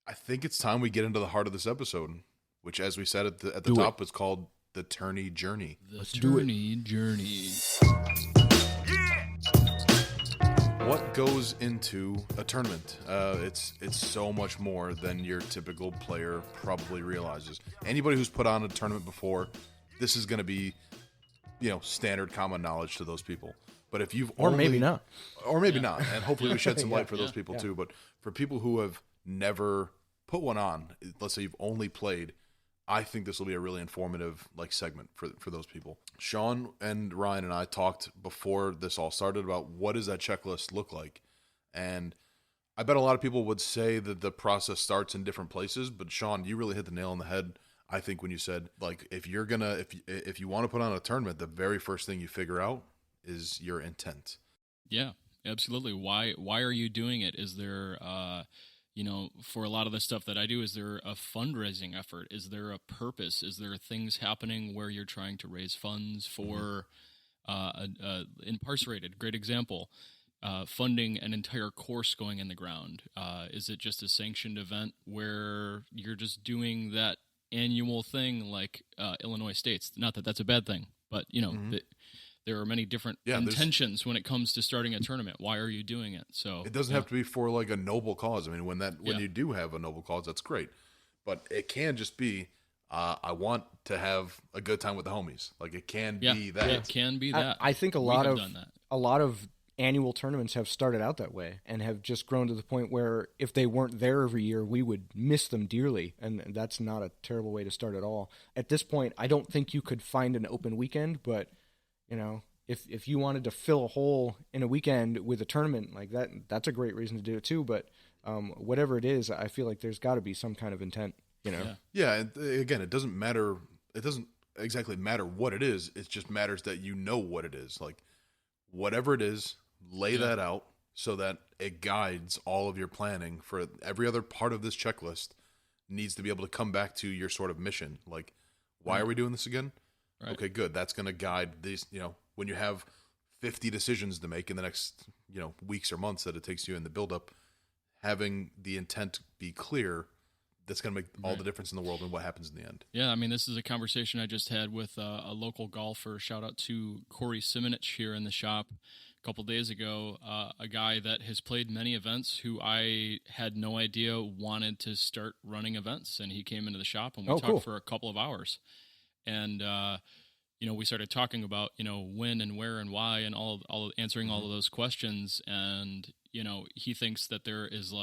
I think it's time we get into the heart of this episode, which, as we said at the Do top, is called the Tourney Journey. The Tourney Journey. What goes into a tournament? It's so much more than your typical player probably realizes. Anybody who's put on a tournament before, this is going to be, standard common knowledge to those people. But if you've maybe not, and hopefully we shed some light for those people too. But for people who have never put one on, let's say you've only played, I think this will be a really informative segment for those people. Sean and Ryan and I talked before this all started about what does that checklist look like, and I bet a lot of people would say that the process starts in different places. But Sean, you really hit the nail on the head. I think when you said if you want to put on a tournament, the very first thing you figure out is your intent. Yeah, absolutely. Why are you doing it? Is there for a lot of the stuff that I do, is there a fundraising effort? Is there a purpose? Is there things happening where you're trying to raise funds for incarcerated? Great example. Funding an entire course going in the ground. Is it just a sanctioned event where you're just doing that annual thing like Illinois State's? Not that that's a bad thing, but there are many different intentions when it comes to starting a tournament. Why are you doing it? So it doesn't have to be for a noble cause. I mean, when you do have a noble cause, that's great. But it can just be, I want to have a good time with the homies. It can be that. It can be that. I think a lot of annual tournaments have started out that way and have just grown to the point where if they weren't there every year, we would miss them dearly. And that's not a terrible way to start at all. At this point, I don't think you could find an open weekend, but if you wanted to fill a hole in a weekend with a tournament like that, that's a great reason to do it too. But whatever it is, I feel like there's got to be some kind of intent, Yeah. And again, it doesn't matter. It doesn't exactly matter what it is. It just matters that you know what it is. Whatever it is, lay that out so that it guides all of your planning for every other part of this checklist. Needs to be able to come back to your sort of mission. Why are we doing this again? Right. Okay, good. That's going to guide these, when you have 50 decisions to make in the next, weeks or months that it takes you in the buildup, having the intent be clear, that's going to make all the difference in the world and what happens in the end. Yeah, I mean, this is a conversation I just had with a local golfer. Shout out to Corey Simonich here in the shop a couple days ago, a guy that has played many events who I had no idea wanted to start running events. And he came into the shop and we talked for a couple of hours. And, we started talking about, when and where and why and all answering all of those questions. And, he thinks that there is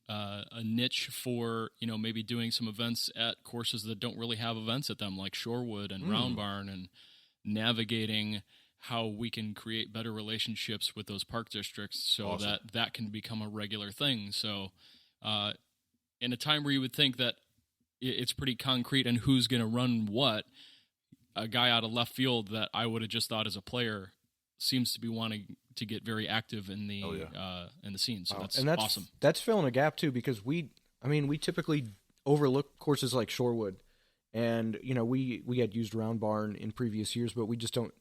a niche for, maybe doing some events at courses that don't really have events at them, like Shorewood and Round Barn, and navigating how we can create better relationships with those park districts so that can become a regular thing. So, in a time where you would think that it's pretty concrete and who's going to run what, a guy out of left field that I would have just thought as a player seems to be wanting to get very active in the scene. So that's awesome. That's filling a gap too, because we typically overlook courses like Shorewood, and we had used Round Barn in previous years, but we just don't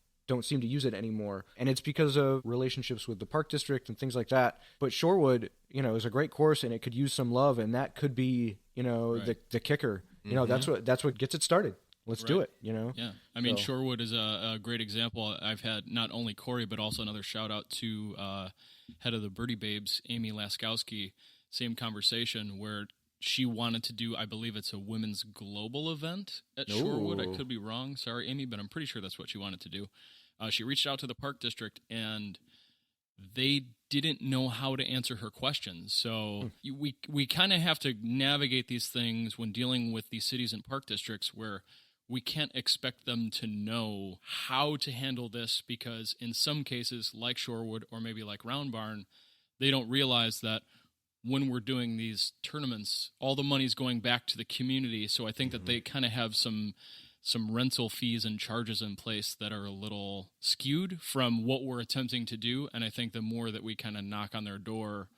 seem to use it anymore. And it's because of relationships with the park district and things like that. But Shorewood, is a great course and it could use some love, and that could be, the kicker. That's what gets it started. Let's do it, Yeah. I mean, Shorewood is a great example. I've had not only Corey, but also another shout out to head of the Birdie Babes, Amy Laskowski. Same conversation where she wanted to do, I believe it's a women's global event at Shorewood. I could be wrong. Sorry, Amy, but I'm pretty sure that's what she wanted to do. She reached out to the park district and they didn't know how to answer her questions. So we kind of have to navigate these things when dealing with these cities and park districts where we can't expect them to know how to handle this, because in some cases, like Shorewood or maybe like Round Barn, they don't realize that when we're doing these tournaments, all the money's going back to the community. So I think that they kind of have some rental fees and charges in place that are a little skewed from what we're attempting to do. And I think the more that we kind of knock on their door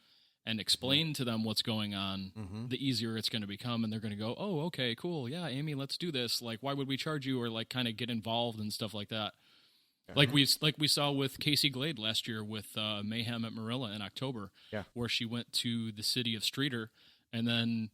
and explain to them what's going on, the easier it's going to become. And they're going to go, oh, okay, cool. Yeah, Amy, let's do this. Why would we charge you? Or kind of get involved and stuff like that. Like we saw with Casey Glade last year with Mayhem at Marilla in October, where she went to the city of Streeter and then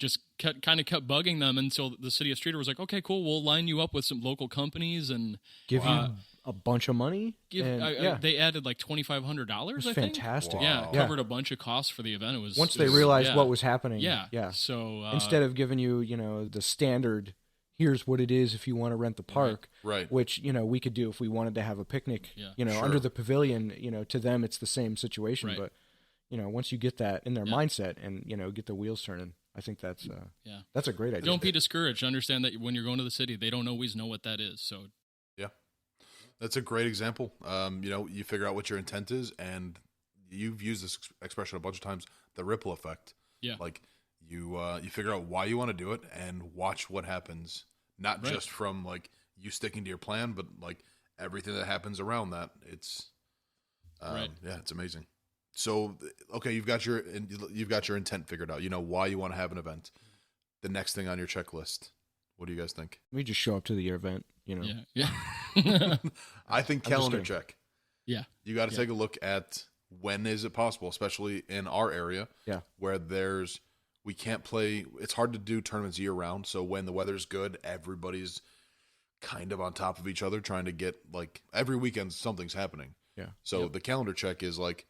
just kind of kept bugging them until the city of Streator was like, okay, cool, we'll line you up with some local companies and give you a bunch of money. They added like $2,500. It's I think. fantastic. Wow. Yeah, covered a bunch of costs for the event. It was once they realized what was happening. Yeah. So instead of giving you, the standard, here's what it is if you want to rent the park, right. which we could do if we wanted to have a picnic, under the pavilion. To them it's the same situation, right. but once you get that in their mindset and get the wheels turning, I think that's a great idea. Don't be discouraged. Understand that when you're going to the city, they don't always know what that is. So yeah, that's a great example. You figure out what your intent is, and you've used this expression a bunch of times, the ripple effect. Yeah. Like you figure out why you want to do it and watch what happens, not just from like you sticking to your plan, but like everything that happens around that. It's, it's amazing. So, okay, you've got your intent figured out. You know why you want to have an event. The next thing on your checklist, what do you guys think? We just show up to the event, Yeah. I think calendar check. Yeah. You got to take a look at when is it possible, especially in our area, where we can't play. It's hard to do tournaments year round. So when the weather's good, everybody's kind of on top of each other, trying to get like every weekend something's happening. Yeah. So the calendar check is like,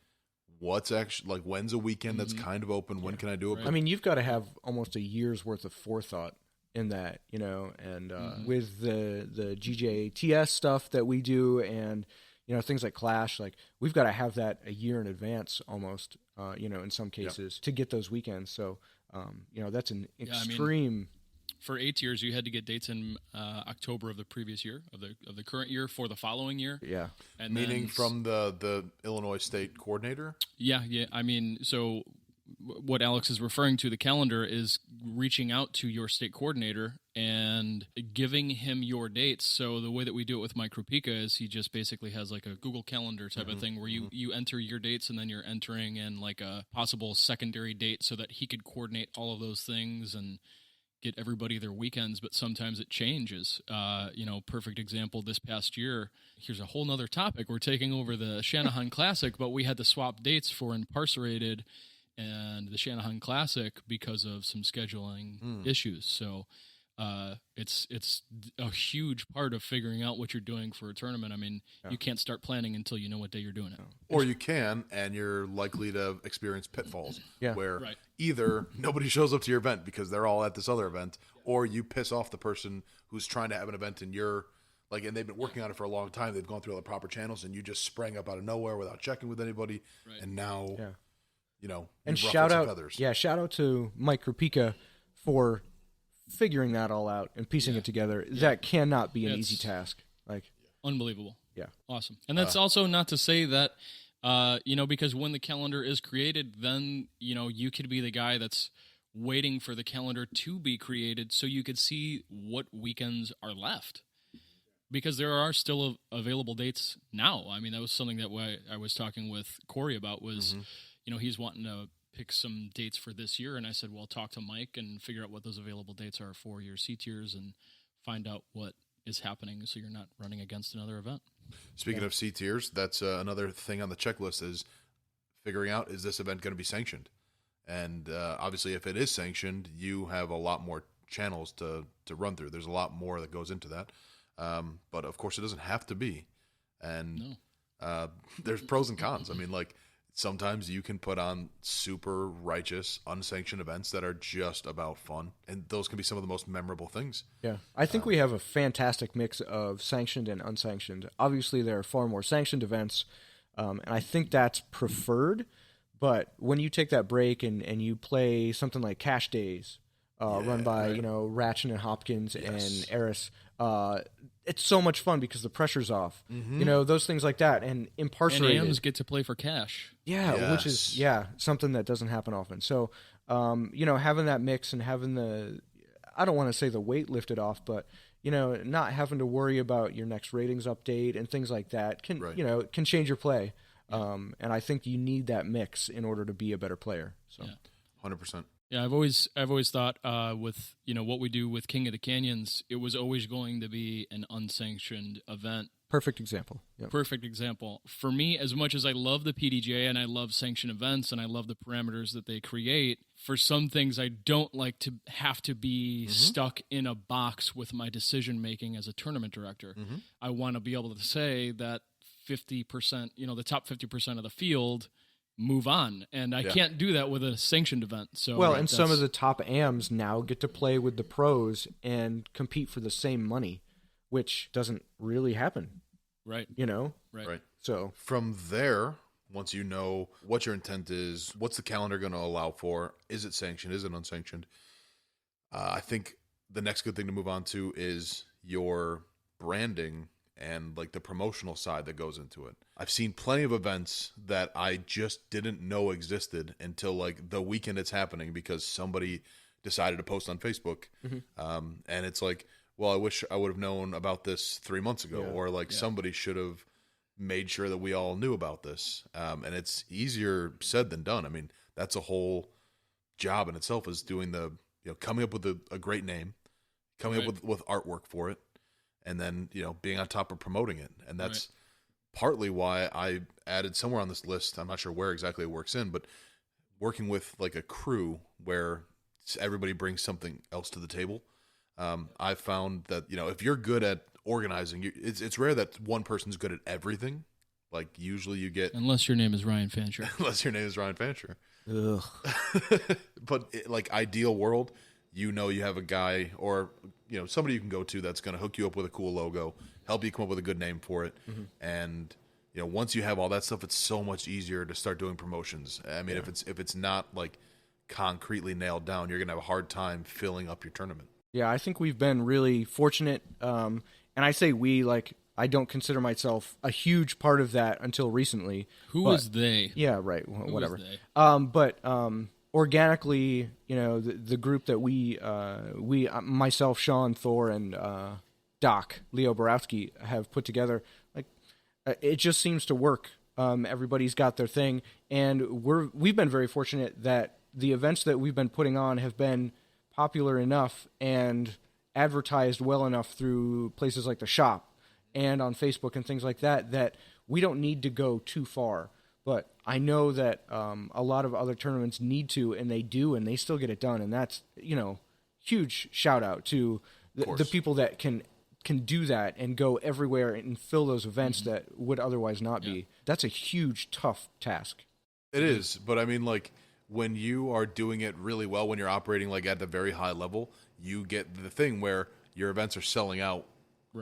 what's actually like, when's a weekend that's kind of open? When can I do it? Right. I mean, you've got to have almost a year's worth of forethought in that, and with the GJTS stuff that we do, and things like Clash, like we've got to have that a year in advance almost, in some cases to get those weekends. So, that's an extreme. For 8 years, you had to get dates in October of the previous year, of the current year for the following year. Yeah, and meaning from the Illinois State coordinator. Yeah. I mean, so what Alex is referring to, the calendar, is reaching out to your state coordinator and giving him your dates. So the way that we do it with Mike Krupika is he just basically has like a Google Calendar type of thing where you enter your dates, and then you're entering in like a possible secondary date so that he could coordinate all of those things and get everybody their weekends. But sometimes it changes. Perfect example this past year. Here's a whole nother topic. We're taking over the Shanahan Classic, but we had to swap dates for Incarcerated and the Shanahan Classic because of some scheduling issues. So it's a huge part of figuring out what you're doing for a tournament. I mean, you can't start planning until you know what day you're doing it. Or you can, and you're likely to experience pitfalls where Right. either nobody shows up to your event because they're all at this other event, or you piss off the person who's trying to have an event and you're like, and they've been working on it for a long time. They've gone through all the proper channels, and you just sprang up out of nowhere without checking with anybody. Right. And now, and you've shout ruffled out, some feathers. shout out to Mike Krupika for figuring that all out and piecing it together. That cannot be an easy task. Like, unbelievable. Yeah. Awesome. And that's also not to say that, because when the calendar is created, then, you could be the guy that's waiting for the calendar to be created so you could see what weekends are left. Because there are still available dates now. I mean, that was something that I was talking with Corey about was, he's wanting to pick some dates for this year. And I said, well, talk to Mike and figure out what those available dates are for your C tiers and find out what is happening so you're not running against another event. Speaking of C tiers, that's another thing on the checklist is figuring out, is this event going to be sanctioned? And obviously, if it is sanctioned, you have a lot more channels to run through. There's a lot more that goes into that. But of course, it doesn't have to be. And there's pros and cons. I mean, like, sometimes you can put on super righteous, unsanctioned events that are just about fun. And those can be some of the most memorable things. Yeah. I think we have a fantastic mix of sanctioned and unsanctioned. Obviously, there are far more sanctioned events, and I think that's preferred. But when you take that break and you play something like Cash Days, run by, Ratchin and Hopkins and Eris, it's so much fun because the pressure's off. Those things like that. And Incarcerated. And AMs get to play for cash. Yeah, which is, something that doesn't happen often. So, having that mix and having I don't want to say the weight lifted off, but, not having to worry about your next ratings update and things like that can change your play. And I think you need that mix in order to be a better player. So, 100%. Yeah, I've always thought with what we do with King of the Canyons, it was always going to be an unsanctioned event Perfect example. Yep. Perfect example. For me, as much as I love the PDGA and I love sanctioned events and I love the parameters that they create, for some things I don't like to have to be stuck in a box with my decision making as a tournament director. I want to be able to say that 50%, the top 50% of the field move on, and I can't do that with a sanctioned event. So and some of the top AMs now get to play with the pros and compete for the same money, which doesn't really happen. Right. Right. So from there, once you know what your intent is, what's the calendar going to allow for, is it sanctioned, is it unsanctioned, I think the next good thing to move on to is your branding and like the promotional side that goes into it. I've seen plenty of events that I just didn't know existed until like the weekend it's happening because somebody decided to post on Facebook. And it's like, well, I wish I would have known about this 3 months ago, or like somebody should have made sure that we all knew about this. And it's easier said than done. I mean, that's a whole job in itself, is doing the, coming up with a great name, coming up with artwork for it, and then, being on top of promoting it. And that's partly why I added somewhere on this list, I'm not sure where exactly it works in, but working with like a crew where everybody brings something else to the table. I've found that, if you're good at organizing, it's rare that one person's good at everything. Like usually you get... Unless your name is Ryan Fancher. Unless your name is Ryan Fancher. Ugh. But like ideal world, you have a guy or, somebody you can go to that's going to hook you up with a cool logo, help you come up with a good name for it. And, once you have all that stuff, it's so much easier to start doing promotions. I mean, if it's not like concretely nailed down, you're going to have a hard time filling up your tournament. Yeah, I think we've been really fortunate. And I say we, like, I don't consider myself a huge part of that until recently. Who is they? Yeah, right. Whatever. Who is they? But organically, the group that we myself, Sean, Thor, and Doc, Leo Borowski, have put together, like, it just seems to work. Everybody's got their thing, and we've been very fortunate that the events that we've been putting on have been popular enough and advertised well enough through places like the shop and on Facebook and things like that, that we don't need to go too far. But I know that a lot of other tournaments need to, and they do, and they still get it done. And that's, huge shout out to the people that can do that and go everywhere and fill those events that would otherwise not be. That's a huge, tough task. It is. But I mean, like, when you are doing it really well, when you're operating like at the very high level, you get the thing where your events are selling out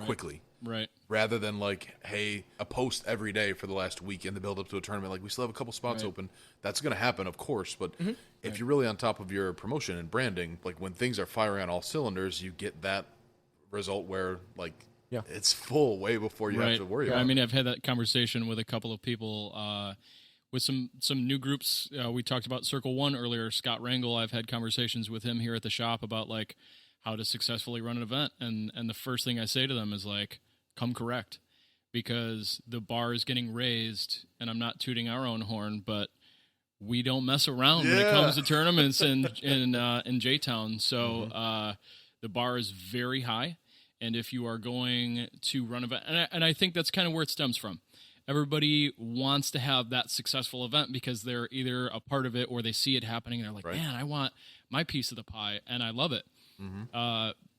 quickly. Right. Rather than like, hey, a post every day for the last week in the build up to a tournament, like we still have a couple spots open. That's going to happen, of course. But if you're really on top of your promotion and branding, like when things are firing on all cylinders, you get that result where like it's full way before you have to worry about it. I mean, I've had that conversation with a couple of people with some new groups. We talked about Circle One earlier. Scott Rangel, I've had conversations with him here at the shop about like how to successfully run an event. And the first thing I say to them is like, come correct, because the bar is getting raised, and I'm not tooting our own horn, but we don't mess around when it comes to tournaments in J-Town. So the bar is very high. And if you are going to run an event, and I think that's kind of where it stems from. Everybody wants to have that successful event because they're either a part of it or they see it happening and they're like, man, I want my piece of the pie, and I love it.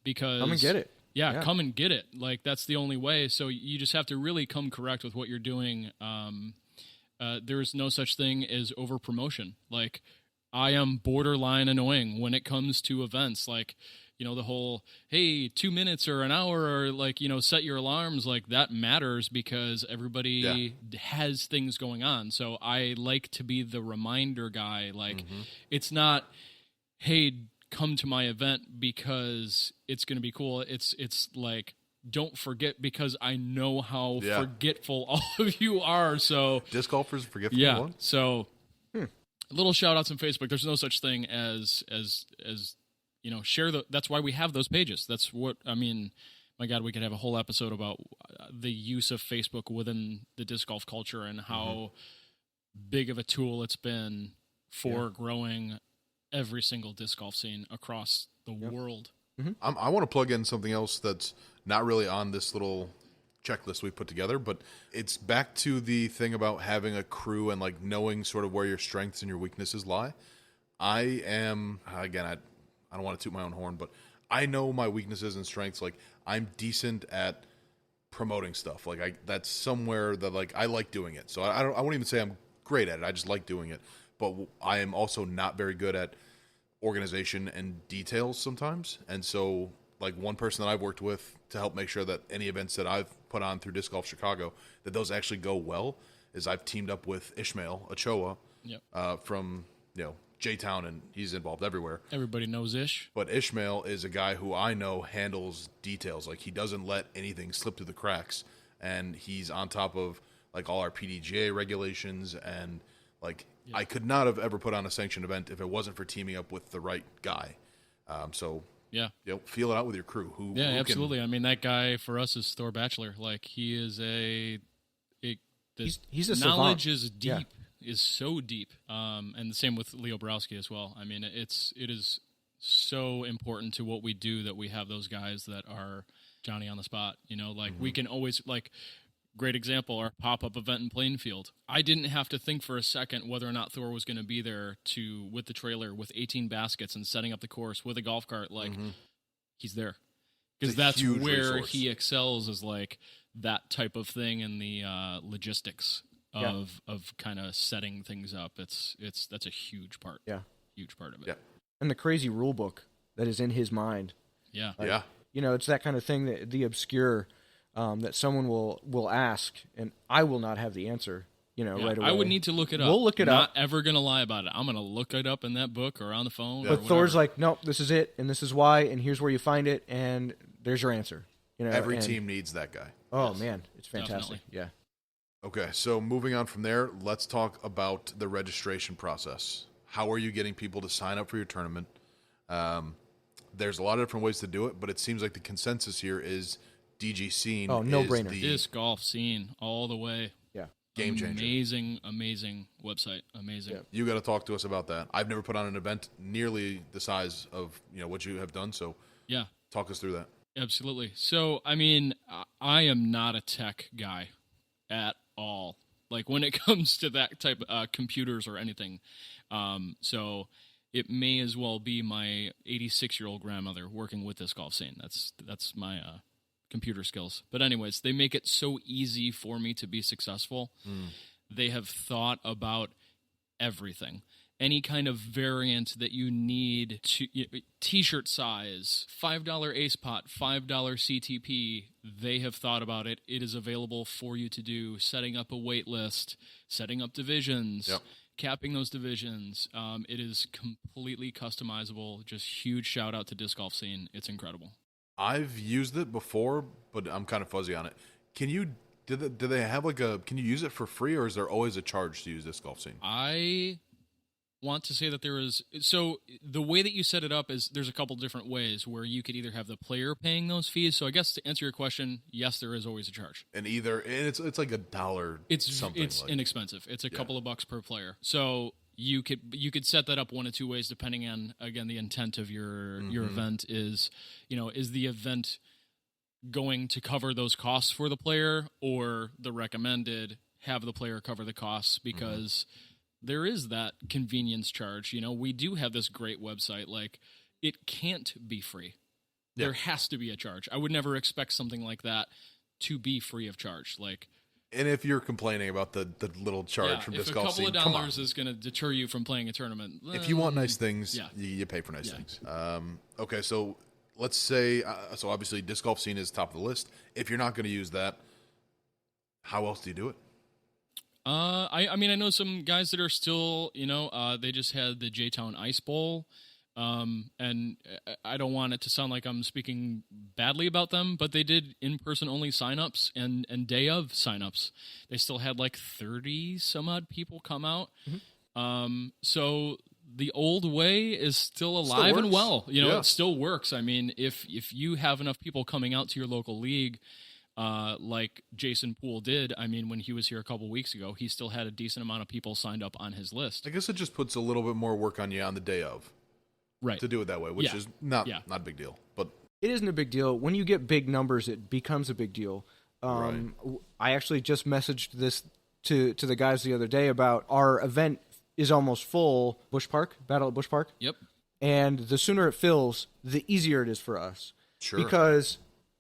Because come and get it. Yeah, come and get it. Like, that's the only way. So you just have to really come correct with what you're doing. There is no such thing as over promotion. Like, I am borderline annoying when it comes to events. Like, the whole, hey, 2 minutes or an hour, or like, set your alarms, like that matters because everybody has things going on. So I like to be the reminder guy. Like, it's not, hey, come to my event because it's going to be cool. It's like, don't forget, because I know how forgetful all of you are. So disc golfers forgetful. So little shout outs on Facebook. There's no such thing as share that's why we have those pages. That's what, I mean, my God, we could have a whole episode about the use of Facebook within the disc golf culture and how big of a tool it's been for growing every single disc golf scene across the world. I want to plug in something else that's not really on this little checklist we put together, but it's back to the thing about having a crew and like knowing sort of where your strengths and your weaknesses lie. I am, again, I don't want to toot my own horn, but I know my weaknesses and strengths. Like, I'm decent at promoting stuff. Like, that's somewhere that like I like doing it. So I won't even say I'm great at it. I just like doing it. But I am also not very good at organization and details sometimes. And so, like, one person that I've worked with to help make sure that any events that I've put on through Disc Golf Chicago, that those actually go well, is I've teamed up with Ishmael Ochoa from, J-Town, and he's involved everywhere. Everybody knows Ish. But Ishmael is a guy who I know handles details. Like, he doesn't let anything slip through the cracks, and he's on top of, like, all our PDGA regulations, and, like, I could not have ever put on a sanctioned event if it wasn't for teaming up with the right guy. Feel it out with your crew. Who absolutely. I mean, that guy for us is Thor Batchelor. Like, he is he's a knowledge savant. is deep, is so deep. And the same with Leo Borowski as well. I mean, it is so important to what we do that we have those guys that are Johnny on the spot. We can always, like, great example, our pop-up event in Plainfield. I didn't have to think for a second whether or not Thor was going to be there with the trailer, with 18 baskets and setting up the course with a golf cart. Like, he's there. Because that's where he excels, is like that type of thing, and the logistics of kind of setting things up. That's a huge part. Yeah. Huge part of it. Yeah. And the crazy rule book that is in his mind. Yeah. It's that kind of thing, that the obscure that someone will ask, and I will not have the answer, right away. I would need to look it up. We'll look it up. Not ever going to lie about it. I'm going to look it up in that book or on the phone. But Thor's like, nope, this is it, and this is why, and here's where you find it, and there's your answer. Every team needs that guy. Oh, yes. Man, it's fantastic. Definitely. Yeah. Okay, so moving on from there, let's talk about the registration process. How are you getting people to sign up for your tournament? There's a lot of different ways to do it, but it seems like the consensus here is DG Scene. Oh, no brainer. Disc golf scene all the way. Yeah. Game changer. Amazing website. Amazing. Yeah. You got to talk to us about that. I've never put on an event nearly the size of what you have done. So talk us through that. Absolutely. So, I mean, I am not a tech guy at all. Like, when it comes to that type of computers or anything. So it may as well be my 86-year-old grandmother working with Disc Golf Scene. That's my computer skills. But anyways, they make it so easy for me to be successful. They have thought about everything. Any kind of variant that you need, t-shirt size, $5 Ace Pot, $5 CTP, they have thought about it. It is available for you to do, setting up a wait list, setting up divisions, capping those divisions. It is completely customizable. Just huge shout out to Disc Golf Scene. It's incredible. I've used it before, but I'm kind of fuzzy on it. Do they have can you use it for free, or is there always a charge to use Disc Golf Scene? I want to say that there is, so the way that you set it up is there's a couple different ways where you could either have the player paying those fees. So I guess to answer your question, yes, there is always a charge. And it's like $1 something. It's inexpensive. It's a couple of bucks per player. So you could set that up one of two ways depending on, again, the intent of your event is, is the event going to cover those costs for the player, or the recommended have the player cover the costs, because there is that convenience charge. We do have this great website. Like, it can't be free. Yeah. There has to be a charge. I would never expect something like that to be free of charge. Like, and if you're complaining about the little charge from Disc Golf Scene, if a couple of dollars is going to deter you from playing a tournament, if you want nice things, you pay for nice things. Okay, so let's say, so obviously Disc Golf Scene is top of the list. If you're not going to use that, how else do you do it? I mean, I know some guys that are still, they just had the J-Town Ice Bowl, and I don't want it to sound like I'm speaking badly about them, but they did in-person only signups and day of signups. They still had like 30 some odd people come out. So the old way is still alive and well. It still works. I mean, if you have enough people coming out to your local league, like Jason Poole did. I mean, when he was here a couple weeks ago, he still had a decent amount of people signed up on his list. I guess it just puts a little bit more work on you on the day of, right? To do it that way, which is not a big deal. But it isn't a big deal. When you get big numbers, it becomes a big deal. I actually just messaged this to the guys the other day about our event is almost full. Bush Park, Battle at Bush Park. Yep. And the sooner it fills, the easier it is for us. Sure. Because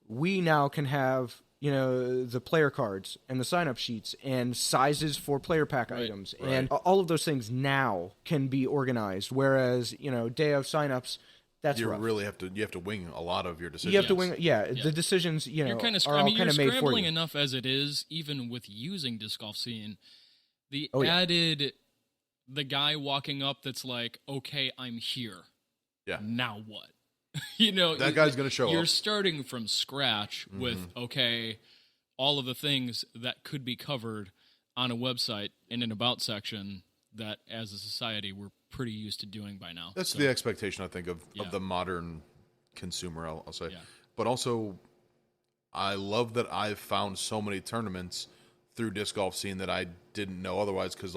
we now can have, the player cards and the sign-up sheets and sizes for player pack items. Right. And all of those things now can be organized. Whereas, day of sign-ups, that's you rough. really have to wing a lot of your decisions. You have to wing, the decisions, You're kind of, are all kind you're of made for scrambling you. enough as it is, even with using Disc Golf Scene. The the guy walking up that's like, okay, I'm here. Yeah. Now what? That guy's going to show up. You're starting from scratch with, okay, all of the things that could be covered on a website in an about section that as a society we're pretty used to doing by now. That's the expectation, I think, of the modern consumer, I'll say. Yeah. But also, I love that I've found so many tournaments through Disc Golf Scene that I didn't know otherwise, because,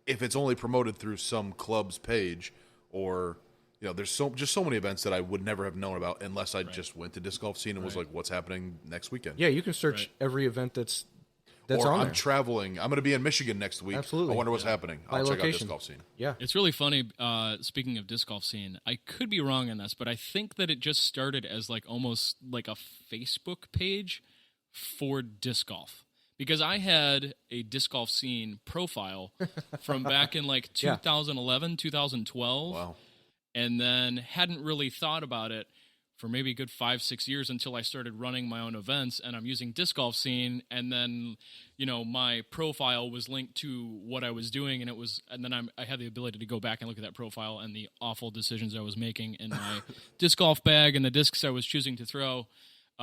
if it's only promoted through some club's page, or there's so many events that I would never have known about unless I just went to Disc Golf Scene and was like, what's happening next weekend? Yeah, you can search every event that's or on I'm there. traveling. I'm going to be in Michigan next week. Absolutely. I wonder what's happening. By I'll check out location. Disc Golf Scene. Yeah. It's really funny, speaking of Disc Golf Scene, I could be wrong on this, but I think that it just started as almost like a Facebook page for disc golf. Because I had a Disc Golf Scene profile from back in 2011, 2012. Wow. And then hadn't really thought about it for maybe a good 5-6 years until I started running my own events, and I'm using Disc Golf Scene, and then my profile was linked to what I was doing, and then I had the ability to go back and look at that profile and the awful decisions I was making in my disc golf bag and the discs I was choosing to throw.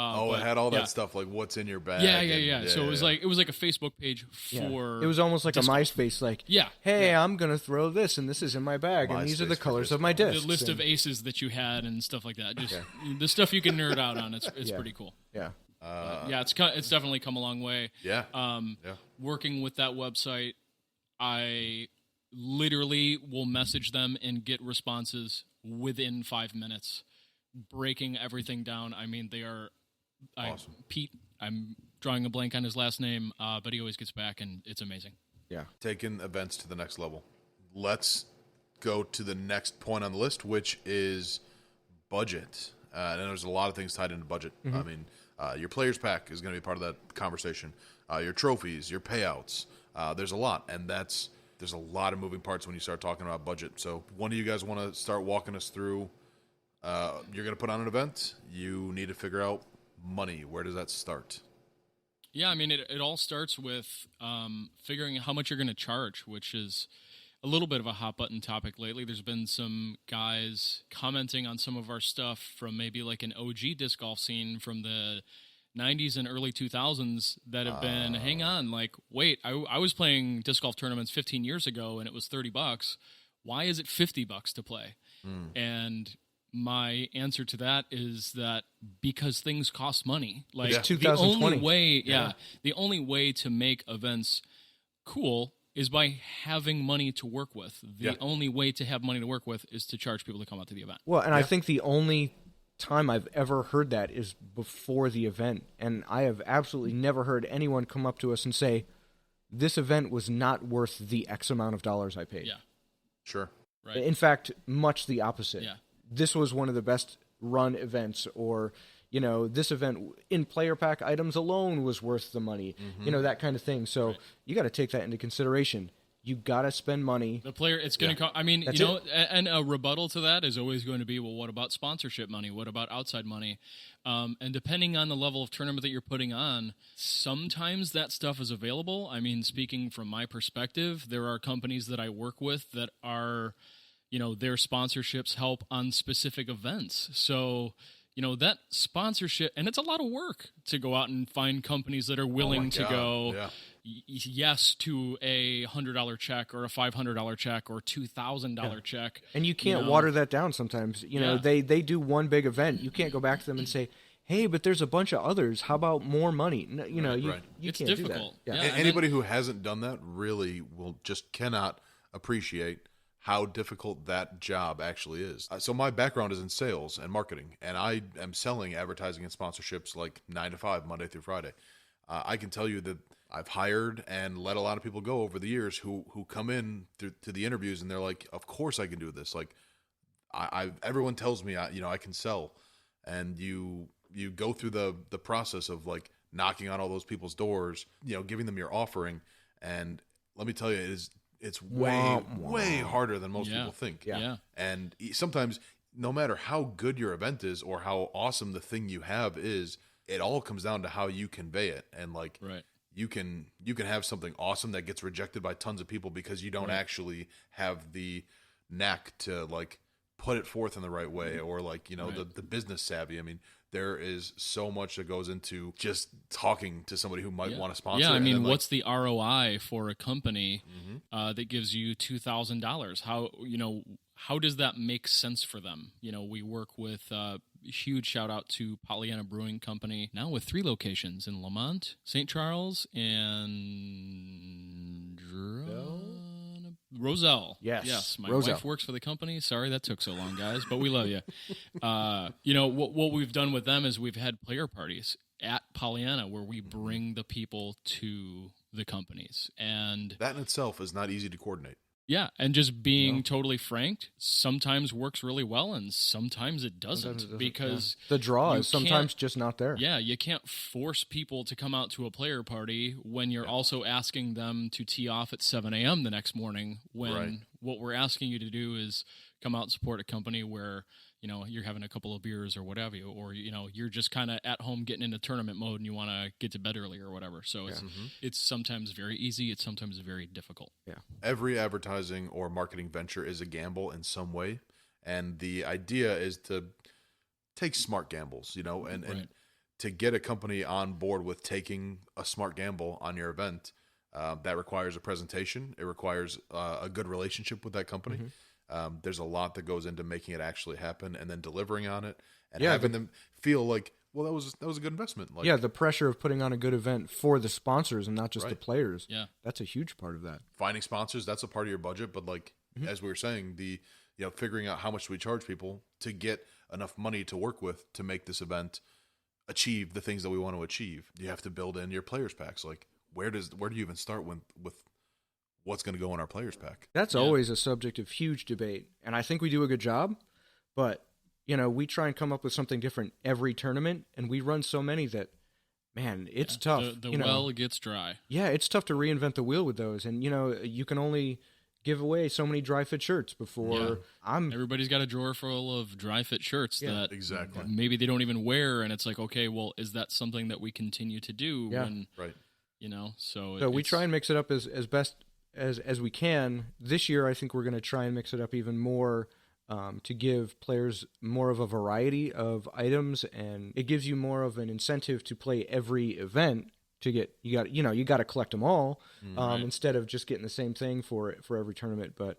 It had all that stuff, like what's in your bag. Yeah. So it was like a Facebook page for. It was almost like a disc golf. MySpace, Yeah. Hey, I'm gonna throw this, and this is in my bag, and these are the MySpace colors for of my disc golf. discs. The list and, of aces that you had and stuff like that. Just the stuff you can nerd out on. It's pretty cool. Yeah. It's definitely come a long way. Yeah. Working with that website, I literally will message them and get responses within 5 minutes, breaking everything down. I mean, they are awesome. Pete, I'm drawing a blank on his last name, but he always gets back, and it's amazing. Yeah. Taking events to the next level. Let's go to the next point on the list, which is budget. And there's a lot of things tied into budget. I mean, your players pack is going to be part of that conversation. Your trophies, your payouts. There's a lot, and there's a lot of moving parts when you start talking about budget. So one of you guys want to start walking us through, you're going to put on an event, you need to figure out money. Where does that start? Yeah, I mean, it all starts with figuring out how much you're going to charge, which is a little bit of a hot button topic lately. There's been some guys commenting on some of our stuff from maybe an OG disc golf scene from the 90s and early 2000s that have been, hang on, wait, I was playing disc golf tournaments 15 years ago and it was $30. Why is it $50 to play? And my answer to that is that because things cost money. It's 2020. The only way to make events cool is by having money to work with. The only way to have money to work with is to charge people to come out to the event. Well, and I think the only time I've ever heard that is before the event, and I have absolutely never heard anyone come up to us and say, this event was not worth the X amount of dollars I paid. Yeah. Sure. Right. In fact, much the opposite. Yeah. This was one of the best run events, or, this event in player pack items alone was worth the money, that kind of thing. So you got to take that into consideration. You got to spend money. The player, it's going to come. I mean, That's and a rebuttal to that is always going to be, well, what about sponsorship money? What about outside money? And depending on the level of tournament that you're putting on, sometimes that stuff is available. I mean, speaking from my perspective, there are companies that I work with that are, their sponsorships help on specific events. So, that sponsorship, and it's a lot of work to go out and find companies that are willing to go yes to a $100 check or a $500 check or $2,000 check. And you can't water that down sometimes. They do one big event. You can't go back to them and say, hey, but there's a bunch of others. How about more money? You It's can't difficult. do that. Yeah. Anybody who hasn't done that really cannot appreciate how difficult that job actually is. So my background is in sales and marketing, and I am selling advertising and sponsorships 9 to 5, Monday through Friday. I can tell you that I've hired and let a lot of people go over the years who come in to the interviews and they're like, of course I can do this. Like everyone tells me I can sell, and you go through the process of like knocking on all those people's doors, giving them your offering, and let me tell you, it's way harder than most people think. Yeah. And sometimes, no matter how good your event is or how awesome the thing you have is, it all comes down to how you convey it. And like, right. you can have something awesome that gets rejected by tons of people because you don't actually have the knack to like put it forth in the right way, or like, the business savvy. I mean, there is so much that goes into just talking to somebody who might want to sponsor. Yeah, I mean, then, what's the ROI for a company that gives you $2,000? How does that make sense for them? We work with huge shout out to Pollyanna Brewing Company, now with 3 locations in Lamont, St. Charles, and Roselle. Yes. My wife works for the company. Sorry that took so long, guys, but we love you. What we've done with them is we've had player parties at Pollyanna where we bring the people to the companies, and that in itself is not easy to coordinate. Yeah, and just being totally frank, sometimes works really well and sometimes it doesn't, because the draw is sometimes just not there. Yeah, you can't force people to come out to a player party when you're also asking them to tee off at 7 a.m. the next morning, when what we're asking you to do is come out and support a company where you're having a couple of beers or whatever, or you're just kind of at home getting into tournament mode and you want to get to bed early or whatever. So it's sometimes very easy, it's sometimes very difficult. Yeah. Every advertising or marketing venture is a gamble in some way, and the idea is to take smart gambles, and to get a company on board with taking a smart gamble on your event, that requires a presentation. It requires a good relationship with that company. There's a lot that goes into making it actually happen, and then delivering on it, and having them feel like, well, that was a good investment. Like, the pressure of putting on a good event for the sponsors and not just the players. Yeah, that's a huge part of that. Finding sponsors, that's a part of your budget, but like as we were saying, the figuring out how much do we charge people to get enough money to work with to make this event achieve the things that we want to achieve. You have to build in your players packs. Like, where do you even start with what's going to go in our players pack? That's always a subject of huge debate, and I think we do a good job, but we try and come up with something different every tournament, and we run so many that, man, it's tough. The well gets dry. Yeah, it's tough to reinvent the wheel with those, and you can only give away so many dry fit shirts before everybody's got a drawer full of dry fit shirts that maybe they don't even wear, and it's like, okay, well, is that something that we continue to do? When, so we try and mix it up as best as we can. This year, I think we're going to try and mix it up even more, to give players more of a variety of items, and it gives you more of an incentive to play every event. To get you got to collect them all, instead of just getting the same thing for every tournament. But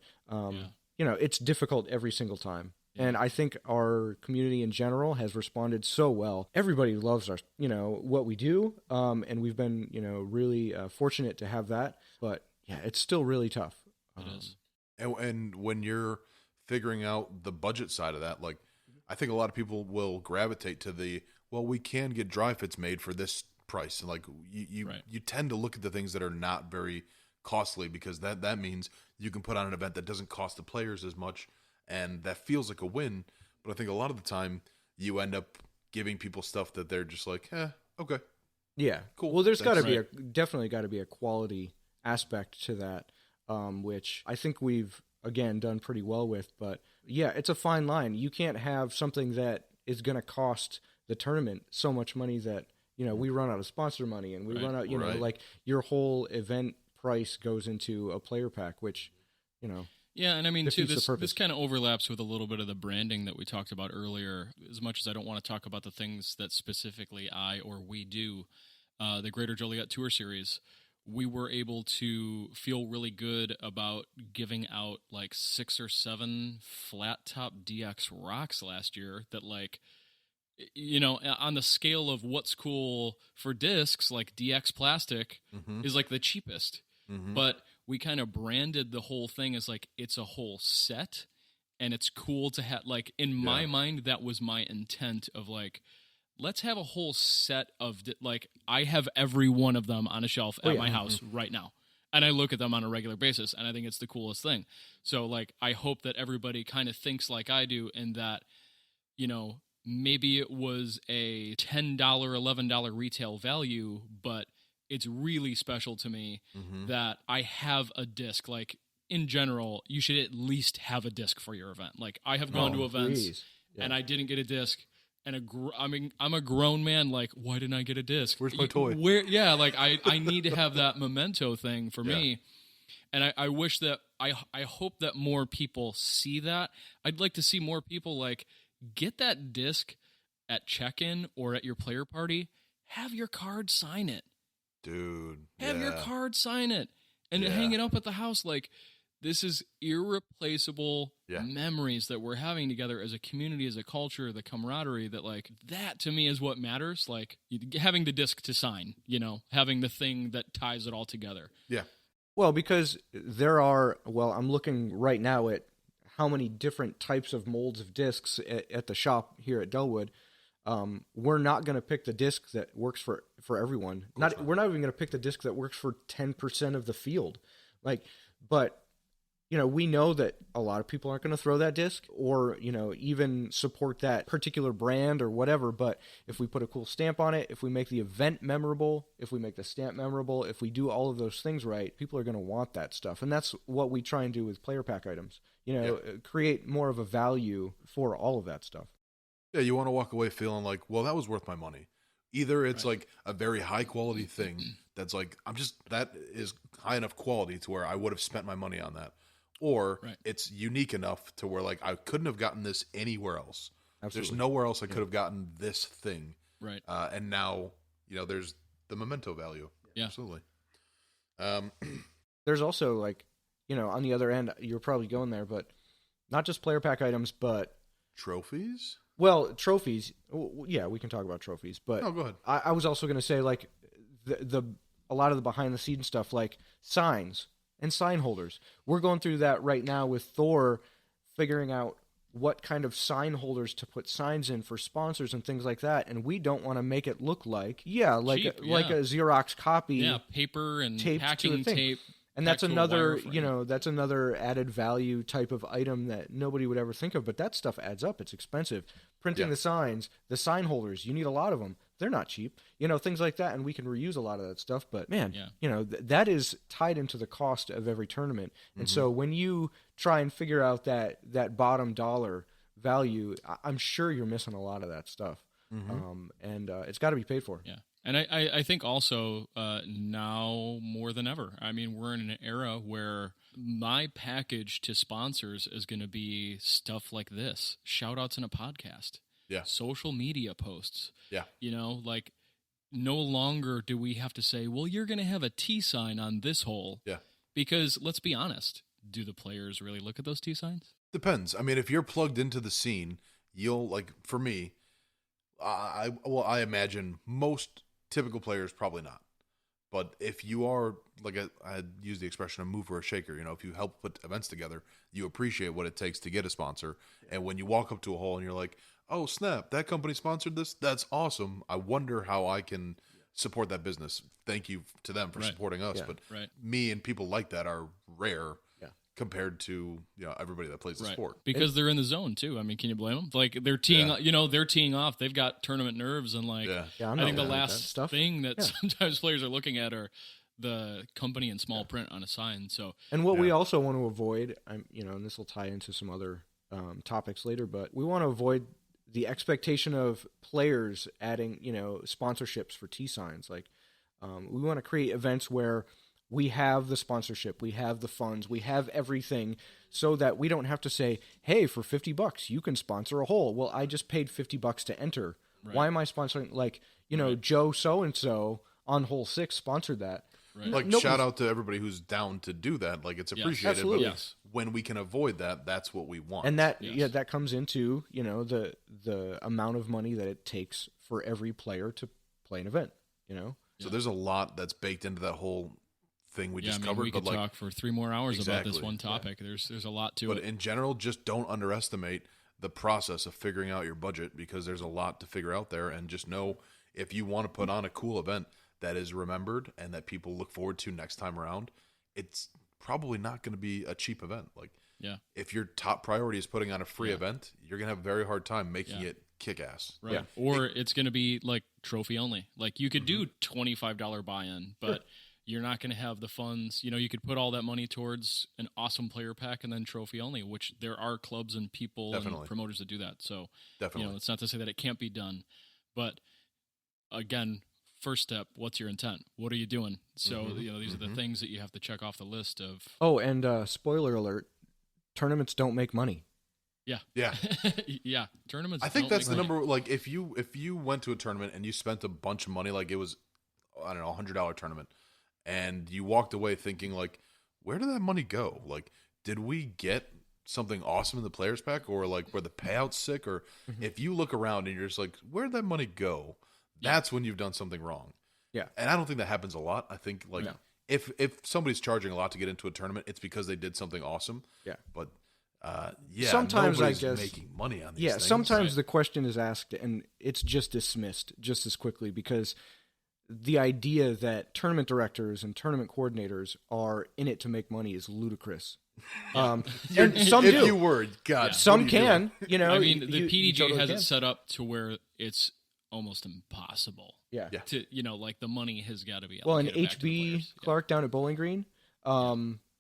it's difficult every single time. Yeah. And I think our community in general has responded so well. Everybody loves our what we do, and we've been really fortunate to have that. But yeah, it's still really tough. It is. And when you're figuring out the budget side of that, like, I think a lot of people will gravitate to we can get dry fits made for this price. And like, you tend to look at the things that are not very costly, because that means you can put on an event that doesn't cost the players as much, and that feels like a win. But I think a lot of the time you end up giving people stuff that they're just like, okay. Yeah. Cool. Well, there's definitely got to be a quality aspect to that, which I think we've, again, done pretty well with. But yeah, it's a fine line. You can't have something that is going to cost the tournament so much money that, we run out of sponsor money, and we run out, like your whole event price goes into a player pack, which, Yeah, and I mean, too, this kind of overlaps with a little bit of the branding that we talked about earlier. As much as I don't want to talk about the things that specifically I or we do, the Greater Joliet Tour Series, we were able to feel really good about giving out like 6 or 7 flat top DX rocks last year that, like, on the scale of what's cool for discs, like DX plastic is like the cheapest. But we kind of branded the whole thing as like, it's a whole set, and it's cool to have, like, in my mind, that was my intent of like, let's have a whole set of like, I have every one of them on a shelf at my house right now. And I look at them on a regular basis, and I think it's the coolest thing. So, like, I hope that everybody kind of thinks like I do, and that, you know, maybe it was a $10, $11 retail value, but it's really special to me that I have a disc. Like, in general, you should at least have a disc for your event. Like, I have gone to events, and I didn't get a disc. And I'm a grown man. Like, why didn't I get a disc? Where's my toy? Like I need to have that memento thing for me. And I wish that I hope that more people see that. I'd like to see more people like get that disc at check-in or at your player party. Have your card sign it, dude. Have your card sign it and hang it up at the house. Like, this is irreplaceable memories that we're having together as a community, as a culture, the camaraderie that, like, that to me is what matters. Like, having the disc to sign, you know, having the thing that ties it all together. Yeah. Well, because I'm looking right now at how many different types of molds of discs at the shop here at Delwood. We're not going to pick the disc that works for everyone. We're not even going to pick the disc that works for 10% of the field. But you know, we know that a lot of people aren't going to throw that disc or, you know, even support that particular brand or whatever. But if we put a cool stamp on it, if we make the event memorable, if we make the stamp memorable, if we do all of those things right, people are going to want that stuff. And that's what we try and do with player pack items. You know, create more of a value for all of that stuff. Yeah, you want to walk away feeling like, well, that was worth my money. Either it's like a very high quality thing that's like, that is high enough quality to where I would have spent my money on that. Or it's unique enough to where, like, I couldn't have gotten this anywhere else. Absolutely. There's nowhere else I could have gotten this thing. Right. And now, you know, there's the memento value. Yeah. Absolutely. There's also, like, you know, on the other end, you're probably going there, but not just player pack items, but... Trophies? Well, trophies. Yeah, we can talk about trophies. But go ahead. I was also going to say, like, a lot of the behind-the-scenes stuff, like signs and sign holders. We're going through that right now with Thor, figuring out what kind of sign holders to put signs in for sponsors and things like that. And we don't want to make it look like, like a Xerox copy. Yeah, paper and packing tape. And that's another, you know, that's another added value type of item that nobody would ever think of. But that stuff adds up. It's expensive. Printing the signs, the sign holders, you need a lot of them. They're not cheap, you know, things like that. And we can reuse a lot of that stuff. But man, you know, that is tied into the cost of every tournament. And so when you try and figure out that bottom dollar value, I'm sure you're missing a lot of that stuff. And it's got to be paid for. Yeah. And I think also now more than ever, I mean, we're in an era where my package to sponsors is going to be stuff like this, shout outs in a podcast, social media posts. Yeah. You know, like, no longer do we have to say, well, you're going to have a T sign on this hole. Yeah. Because let's be honest, do the players really look at those T signs? Depends. I mean, if you're plugged into the scene, you'll, like, for me, I imagine most typical players probably not. But if you are, like, I had used the expression a mover or a shaker, you know, if you help put events together, you appreciate what it takes to get a sponsor. And when you walk up to a hole and you're like, oh, snap, that company sponsored this? That's awesome. I wonder how I can support that business. Thank you to them for supporting us. But me and people like that are rare compared to, you know, everybody that plays the sport. Because they're in the zone too. I mean, can you blame them? Like, they're teeing, you know, they're teeing off. They've got tournament nerves, and like, I think the last thing that sometimes players are looking at are the company in small print on a sign. So, and what we also want to avoid, you know, and this will tie into some other topics later, but we want to avoid the expectation of players adding, you know, sponsorships for T signs. Like, we want to create events where we have the sponsorship, we have the funds, we have everything, so that we don't have to say, hey, for $50 you can sponsor a hole. Well, I just paid $50 to enter. Why am I sponsoring? Like, you know, Joe so-and-so on hole 6 sponsored that. Like, shout out to everybody who's down to do that. Like, it's appreciated. Absolutely. But when we can avoid that, that's what we want. And that that comes into, you know, the amount of money that it takes for every player to play an event, you know? So there's a lot that's baked into that whole thing we just covered. We could talk for 3 more hours about this one topic. There's a lot to it. But in general, just don't underestimate the process of figuring out your budget, because there's a lot to figure out there. And just know, if you want to put on a cool event that is remembered and that people look forward to next time around, it's probably not going to be a cheap event. Like, if your top priority is putting on a free event, you're going to have a very hard time making it kick-ass. Right. Yeah. Or it's going to be like trophy only. Like, you could do $25 buy-in, but you're not going to have the funds. You could put all that money towards an awesome player pack and then trophy only, which there are clubs and people and promoters that do that. So, it's not to say that it can't be done. But, again, first step, what's your intent? What are you doing? So, these are the things that you have to check off the list of. Oh, and spoiler alert, tournaments don't make money. Yeah. Yeah. Tournaments. I think that's the number. Like, if you went to a tournament and you spent a bunch of money, like it was, I don't know, $100 tournament, and you walked away thinking, like, where did that money go? Like, did we get something awesome in the players pack, or like were the payouts sick? Or if you look around and you're just like, where did that money go? That's when you've done something wrong. Yeah. And I don't think that happens a lot. I think, like, if somebody's charging a lot to get into a tournament, it's because they did something awesome. Yeah. But sometimes, I guess, making money on these things. Sometimes the question is asked and it's just dismissed just as quickly, because the idea that tournament directors and tournament coordinators are in it to make money is ludicrous. And some if do. you were, God, some can. I mean, the PDG totally has it set up to where it's almost impossible. Yeah. To like, the money has got to be allocated. Well, and HB Clark down at Bowling Green,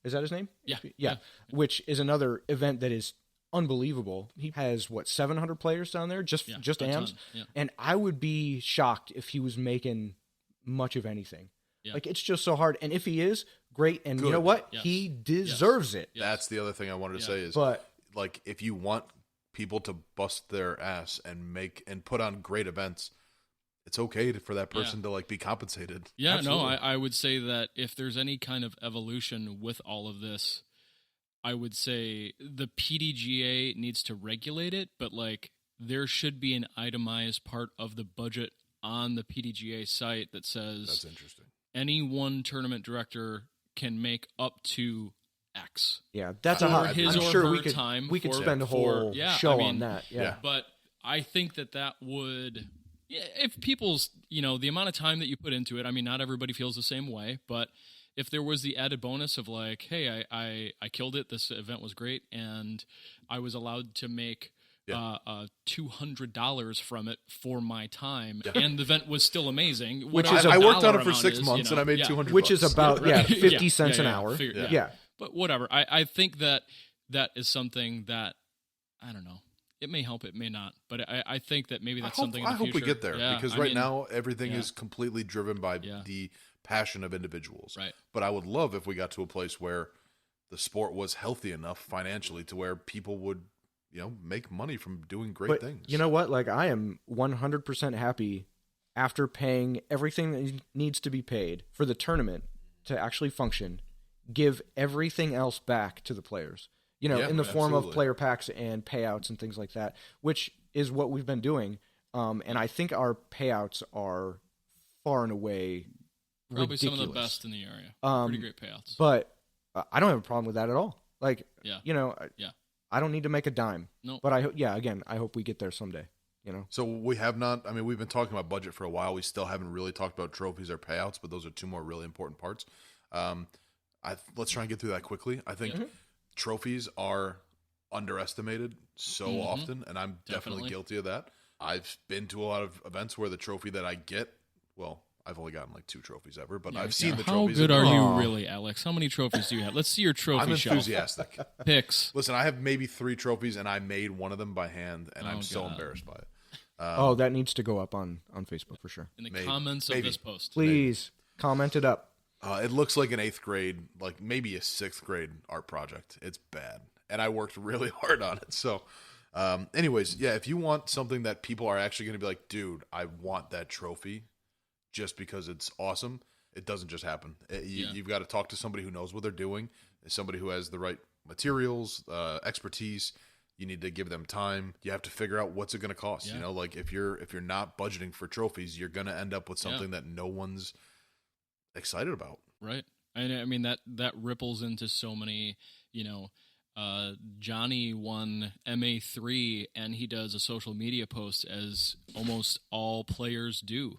is that his name? Yeah. Which is another event that is unbelievable. He has 700 players down there, just AMs, and I would be shocked if he was making much of anything. Like, it's just so hard. And if he is, great. And you know what? He deserves it. That's the other thing I wanted to say is, like, if you want people to bust their ass and put on great events, it's okay for that person to, like, be compensated. Yeah, absolutely. No, I would say that if there's any kind of evolution with all of this, I would say the PDGA needs to regulate it, but, like, there should be an itemized part of the budget on the PDGA site that says, that's interesting, any one tournament director can make up to X. Yeah, that's I'm sure we could spend a whole show on that. Yeah. But I think that would, if people's, the amount of time that you put into it, I mean, not everybody feels the same way, but if there was the added bonus of, like, hey, I killed it, this event was great, and I was allowed to make $200 from it for my time, and the event was still amazing. I worked on it for 6 months, and I made $200, which is about 50 cents an hour. But whatever. I think that is something that, I don't know. It may help, it may not, but I think that maybe that's something in the future. I hope we get there, because right now everything is completely driven by the passion of individuals. Right. But I would love if we got to a place where the sport was healthy enough financially to where people would, make money from doing great things. You know what? Like, I am 100% happy after paying everything that needs to be paid for the tournament to actually function, give everything else back to the players, in the form of player packs and payouts and things like that, which is what we've been doing. And I think our payouts are far and away probably ridiculous. Some of the best in the area. Pretty great payouts. But I don't have a problem with that at all. Like, I don't need to make a dime. No. But I hope we get there someday. So we have not. I mean, we've been talking about budget for a while. We still haven't really talked about trophies or payouts, but those are two more really important parts. Let's try and get through that quickly. I think trophies are underestimated so often, and I'm definitely guilty of that. I've been to a lot of events where the trophy that I get, well, I've only gotten like 2 trophies ever, but I've seen the trophies. How good are you really, Alex? How many trophies do you have? Let's see your trophy I'm shelf. enthusiastic. Picks. Listen, I have maybe 3 trophies, and I made one of them by hand, and I'm so embarrassed by it. That needs to go up on Facebook for sure. In the comments of this post. Please comment it up. It looks like an 8th grade, like maybe a 6th grade art project. It's bad, and I worked really hard on it. So, anyways, if you want something that people are actually going to be like, dude, I want that trophy, just because it's awesome, it doesn't just happen. You've got to talk to somebody who knows what they're doing, somebody who has the right materials, expertise. You need to give them time. You have to figure out what's it going to cost. Like if you're not budgeting for trophies, you're going to end up with something that no one's excited about. Right. And I mean that ripples into so many, Johnny won MA3, and he does a social media post as almost all players do.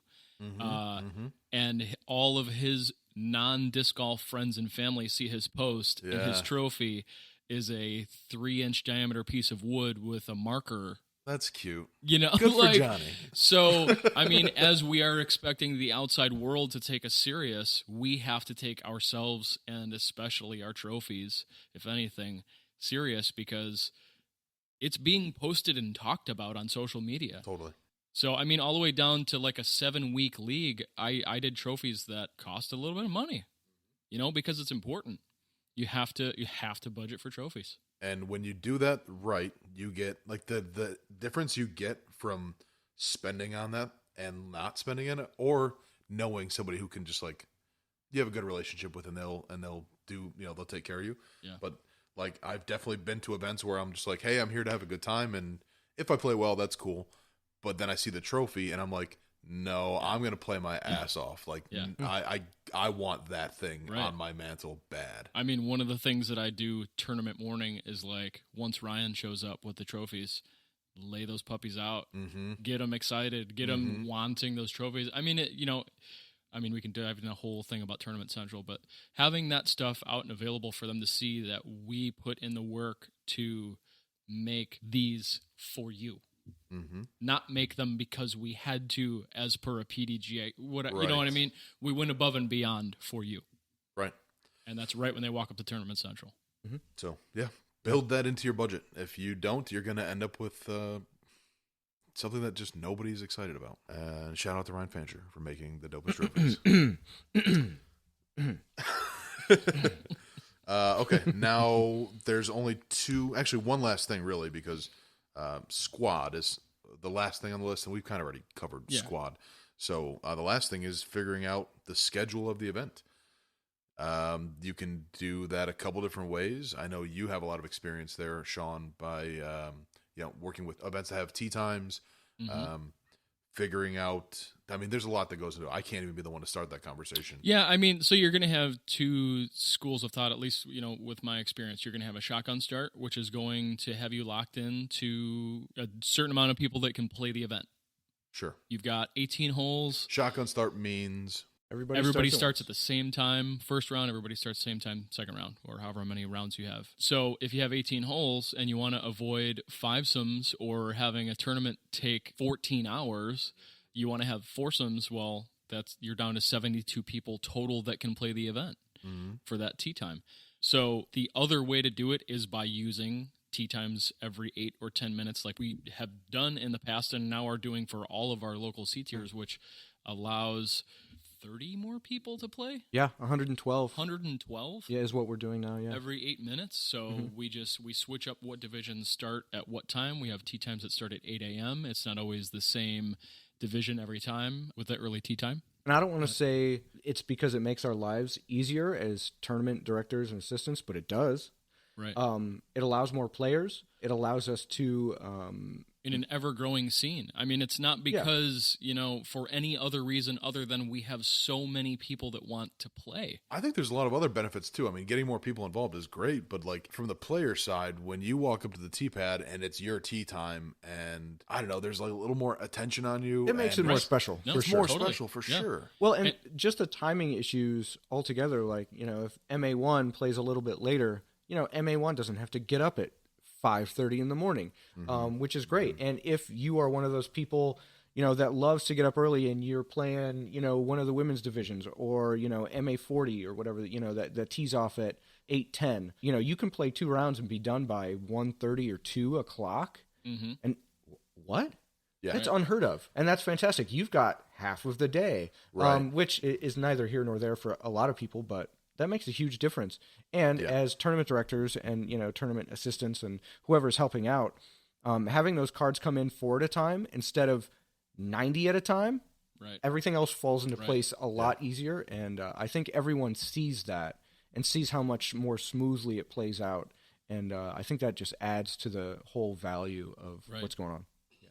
And all of his non-disc golf friends and family see his post, and his trophy is a 3-inch diameter piece of wood with a marker. That's cute. You know, good like, for Johnny. So, I mean, as we are expecting the outside world to take us serious, we have to take ourselves and especially our trophies, if anything, serious, because it's being posted and talked about on social media. Totally. So, I mean, all the way down to like a 7-week league, I did trophies that cost a little bit of money, you know, because it's important. You have to budget for trophies. And when you do that right, you get like the difference you get from spending on that and not spending on it, or knowing somebody who can just like you have a good relationship with, and they'll do, you know, they'll take care of you. Yeah. But like I've definitely been to events where I'm just like, hey, I'm here to have a good time, and if I play well, that's cool. But then I see the trophy and I'm like, no, I'm gonna play my ass off. Like I want that thing on my mantle bad. I mean, one of the things that I do tournament morning is like once Ryan shows up with the trophies, lay those puppies out, get them excited, get them wanting those trophies. I mean, we can dive into a whole thing about Tournament Central, but having that stuff out and available for them to see that we put in the work to make these for you. Not make them because we had to, as per a PDGA. You know what I mean? We went above and beyond for you. Right. And that's right when they walk up to Tournament Central. So, yeah, build that into your budget. If you don't, you're going to end up with something that just nobody's excited about. And shout out to Ryan Fancher for making the dopest trophies. Okay, now there's only one last thing really, because squad is the last thing on the list, and we've kind of already covered squad. So the last thing is figuring out the schedule of the event. You can do that a couple different ways. I know you have a lot of experience there, Sean, by working with events that have tee times, figuring out. I mean, there's a lot that goes into it. I can't even be the one to start that conversation. Yeah, I mean, so you're going to have two schools of thought, at least, you know, with my experience. You're going to have a shotgun start, which is going to have you locked in to a certain amount of people that can play the event. Sure. You've got 18 holes. Shotgun start means everybody starts at the same time. First round, everybody starts the same time, second round, or however many rounds you have. So if you have 18 holes and you want to avoid fivesomes or having a tournament take 14 hours, you want to have foursomes, well, you're down to 72 people total that can play the event for that tee time. So the other way to do it is by using tee times every 8 or 10 minutes like we have done in the past and now are doing for all of our local C tiers, which allows 30 more people to play? Yeah, 112. 112? Yeah, is what we're doing now, yeah. Every 8 minutes. So we switch up what divisions start at what time. We have tee times that start at 8 a.m. It's not always the same division every time with the early tee time. And I don't want to say it's because it makes our lives easier as tournament directors and assistants, but it does. Right. It allows more players. It allows us to... in an ever-growing scene. I mean, it's not because, for any other reason other than we have so many people that want to play. I think there's a lot of other benefits, too. I mean, getting more people involved is great, but, like, from the player side, when you walk up to the tee pad and it's your tee time and, I don't know, there's, like, a little more attention on you. It makes it more special. No, for it's sure. More special, for sure. Well, and just the timing issues altogether, like, if MA1 plays a little bit later, MA1 doesn't have to get up at 5:30 in the morning, which is great. And if you are one of those people, that loves to get up early and you're playing, one of the women's divisions or, MA40 or whatever, that tees off at 8:10, you can play 2 rounds and be done by 1:30 or 2 o'clock. And what? Yeah. That's unheard of. And that's fantastic. You've got half of the day, which is neither here nor there for a lot of people, but that makes a huge difference. And as tournament directors and, tournament assistants and whoever's helping out, having those cards come in 4 at a time instead of 90 at a time, everything else falls into place a lot easier. And I think everyone sees that and sees how much more smoothly it plays out. And I think that just adds to the whole value of what's going on.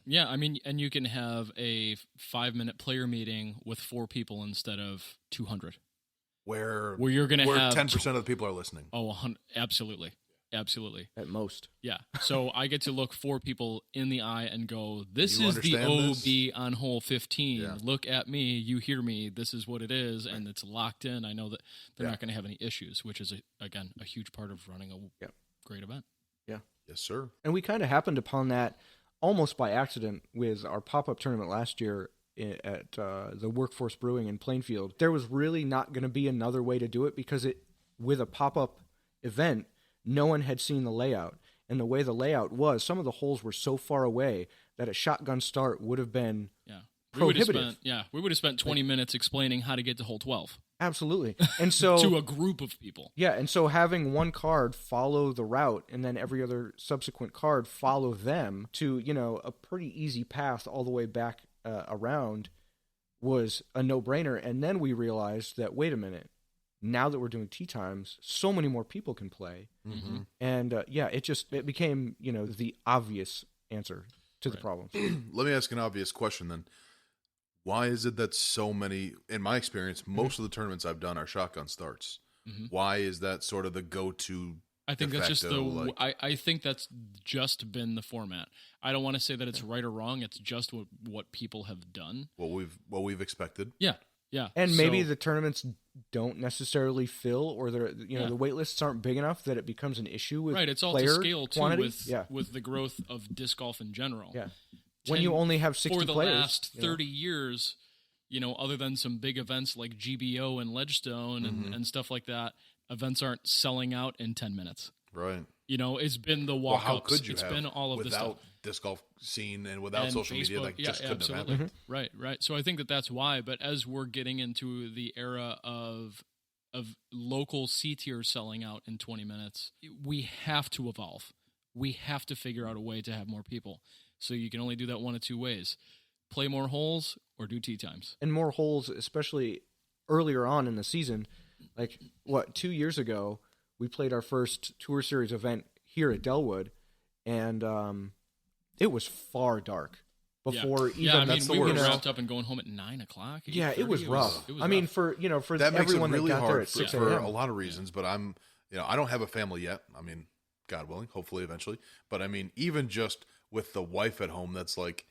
Yeah, I mean, and you can have a 5-minute player meeting with 4 people instead of 200. Where you're going to have 10% of the people are listening. Oh, absolutely. Absolutely. at most. Yeah. So I get to look 4 people in the eye and go, this You is the understand OB this? on hole 15. Yeah. Look at me. You hear me. This is what it is. And it's locked in. I know that they're Yeah. not going to have any issues, which is, again, a huge part of running a great event. Yes, sir. And we kind of happened upon that almost by accident with our pop-up tournament last year at the Workforce Brewing in Plainfield. There was really not going to be another way to do it because with a pop-up event, no one had seen the layout. And the way the layout was, some of the holes were so far away that a shotgun start would have been prohibitive. We would have spent 20 minutes explaining how to get to hole 12. Absolutely. And so to a group of people. Yeah, and so having one card follow the route and then every other subsequent card follow them to, a pretty easy path all the way back around was a no-brainer. And then we realized that, wait a minute, now that we're doing tee times, so many more people can play. Mm-hmm. And it became, the obvious answer to the problem. Let me ask an obvious question then. Why is it that so many, in my experience, most of the tournaments I've done are shotgun starts? Mm-hmm. Why is that sort of the go-to? I think that's just facto, I think that's just been the format. I don't want to say that it's right or wrong. It's just what people have done. what we've expected. Yeah. Yeah. And maybe So- the tournaments don't necessarily fill, or the wait lists aren't big enough that it becomes an issue with right. It's all player to scale too quantity. with the growth of disc golf in general. Yeah. When you only have 60 for the players, last 30 years, other than some big events like GBO and Ledgestone and stuff like that, events aren't selling out in 10 minutes. Right. It's been the Well, walk-ups. how could you It's have been all of this stuff. without disc golf scene and without And social media? Facebook, That just couldn't absolutely. have happened. Right. So I think that's why. But as we're getting into the era of local C tier selling out in 20 minutes, we have to evolve. We have to figure out a way to have more people. So you can only do that one of two ways: play more holes or do tee times. and more holes, especially earlier on in the season. Like 2 years ago, we played our first Tour Series event here at Delwood, and it was far dark before even. Yeah, I mean, that's the we were worst. wrapped up and going home at 9 o'clock. Yeah, it was 8:30. rough. It was I mean, rough. for That makes it everyone really that got there hard at 6 for a.m. a lot of reasons. But I'm, I don't have a family yet. I mean, God willing, hopefully eventually. But I mean, even just with the wife at home, that's like,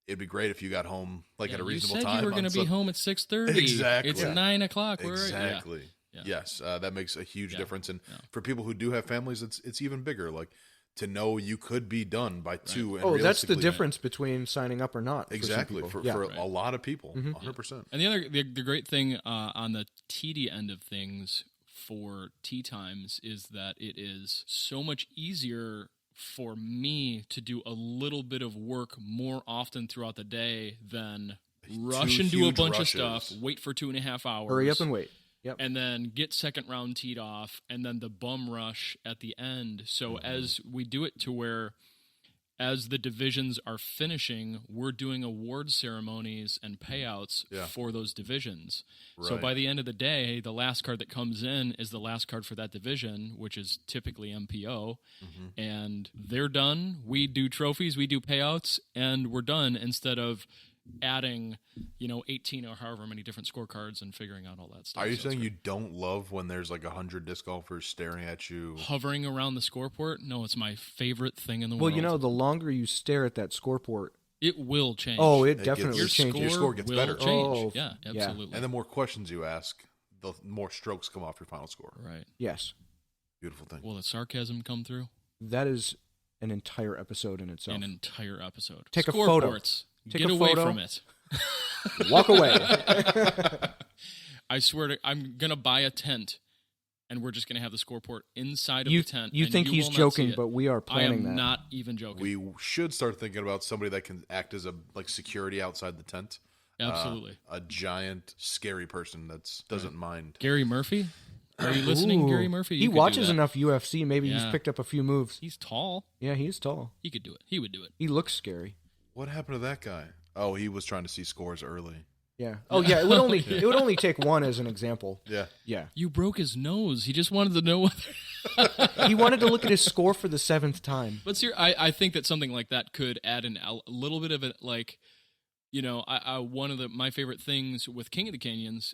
it'd be great if you got home like at a reasonable you said time. you were going to be home at 6:30. Exactly. It's Yeah. 9 o'clock. Exactly. Yeah. Yes, that makes a huge Yeah. difference. And Yeah. for people who do have families, it's even bigger. Like to know you could be done by 2. And Oh, that's the realistically- difference between signing up or not. for some Exactly people. for, Yeah. for a lot of people, 100%. And the great thing on the TD end of things for tee times is that it is so much easier for me to do a little bit of work more often throughout the day than rush and do a huge bunch rushes. of stuff, wait for 2.5 hours. Hurry up and wait. Yep. And then get second round teed off, and then the bum rush at the end. So as we do it to where, as the divisions are finishing, we're doing award ceremonies and payouts for those divisions. So Right. by the end of the day, the last card that comes in is the last card for that division, which is typically MPO. And they're done. We do trophies, we do payouts, and we're done, instead of adding 18 or however many different scorecards and figuring out all that stuff. Are you So it's saying you don't love when there's like 100 disc golfers staring at you? hovering around the scoreport? No, it's my favorite thing in the Well, world. the longer you stare at that scoreport, it will change. oh, it gets- definitely your changes. Your score gets will better. change. Oh, Yeah, yeah. absolutely. And the more questions you ask, the more strokes come off your final score. Right. Yes, Beautiful thing. Will the sarcasm come through? that is an entire episode in itself. An entire episode. Take a photo. Scoreports. Take Get a away photo. from it. Walk away. I swear I'm gonna buy a tent, and we're just gonna have the scoreport inside of You the tent. you and think you he's will not joking, see it. but we are I planning am that. not even joking. We should start thinking about somebody that can act as a security outside the tent. Absolutely. A giant, scary person that doesn't mind. Gary Murphy? Are you listening, Ooh. Gary Murphy? He You could do watches that. enough UFC. Maybe he's Yeah. picked up a few moves. He's tall. Yeah, he's tall. He could do it. He would do it. He looks scary. What happened to that guy? Oh, he was trying to see scores early. Yeah. Oh yeah. It would only take one as an example. Yeah. Yeah. You broke his nose. He just wanted to know whether. He wanted to look at his score for the 7th time. But I think that something like that could add a little bit of it, like you know, one of my favorite things with King of the Canyons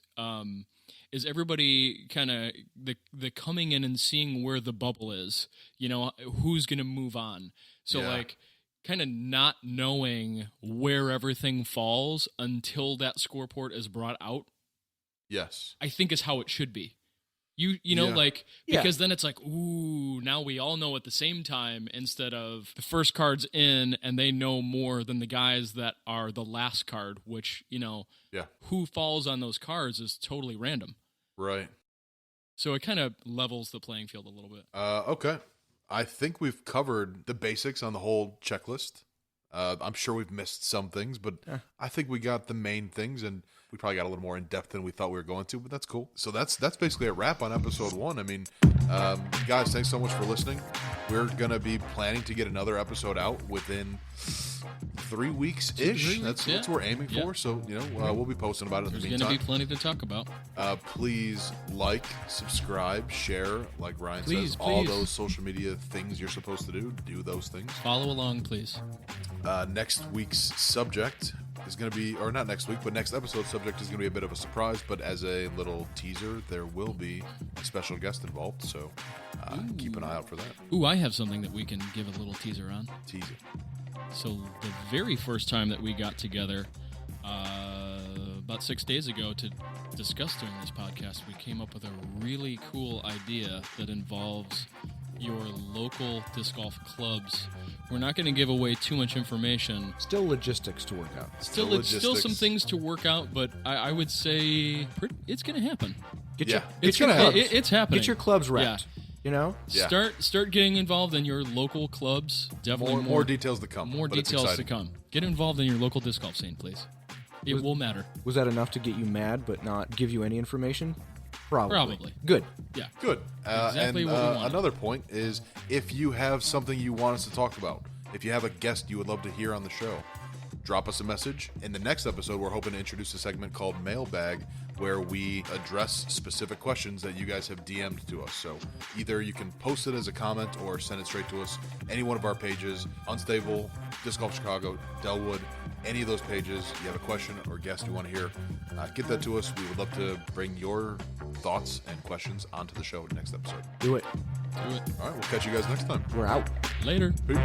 is everybody kind of the coming in and seeing where the bubble is, you know, who's going to move on. So like kind of not knowing where everything falls until that scoreboard is brought out. Yes. I think is how it should be. You know, like, because then it's like, ooh, now we all know at the same time instead of the first card's in and they know more than the guys that are the last card, which, you know, who falls on those cards is totally random. Right. So it kind of levels the playing field a little bit. Okay. I think we've covered the basics on the whole checklist. I'm sure we've missed some things, but I think we got the main things, and we probably got a little more in depth than we thought we were going to, but that's cool. So that's basically a wrap on episode 1. I mean, guys, thanks so much for listening. We're going to be planning to get another episode out within 3 weeks-ish. That's what we're aiming for. So, you know, we'll be posting about it in the meantime. There's going to be plenty to talk about. Please like, subscribe, share, like Ryan says, all those social media things you're supposed to do those things. Follow along, please. Next week's subject is going to be, or not next week, but next episode's subject is going to be a bit of a surprise, but as a little teaser, there will be a special guest involved, so keep an eye out for that. Ooh, I have something that we can give a little teaser on. Teaser. So the very first time that we got together, about 6 days ago to discuss doing this podcast, we came up with a really cool idea that involves your local disc golf clubs. We're not going to give away too much information. Still logistics to work out. Still some things to work out, but I would say it's going to happen. It's happening. Get your clubs wrapped. Yeah. You know, start getting involved in your local clubs. Definitely more details to come. More details to come. Get involved in your local disc golf scene, please. It will matter. Was that enough to get you mad, but not give you any information? Probably. Good. Yeah. Good. Exactly and what we wanted. Another point is, if you have something you want us to talk about, if you have a guest you would love to hear on the show, drop us a message. In the next episode, we're hoping to introduce a segment called Mailbag, where we address specific questions that you guys have DM'd to us. So either you can post it as a comment or send it straight to us. Any one of our pages, Unstable, Disc Golf Chicago, Delwood, any of those pages, you have a question or guest you want to hear, get that to us. We would love to bring your thoughts and questions onto the show next episode. Do it. All right, we'll catch you guys next time. We're out. Later. Peace.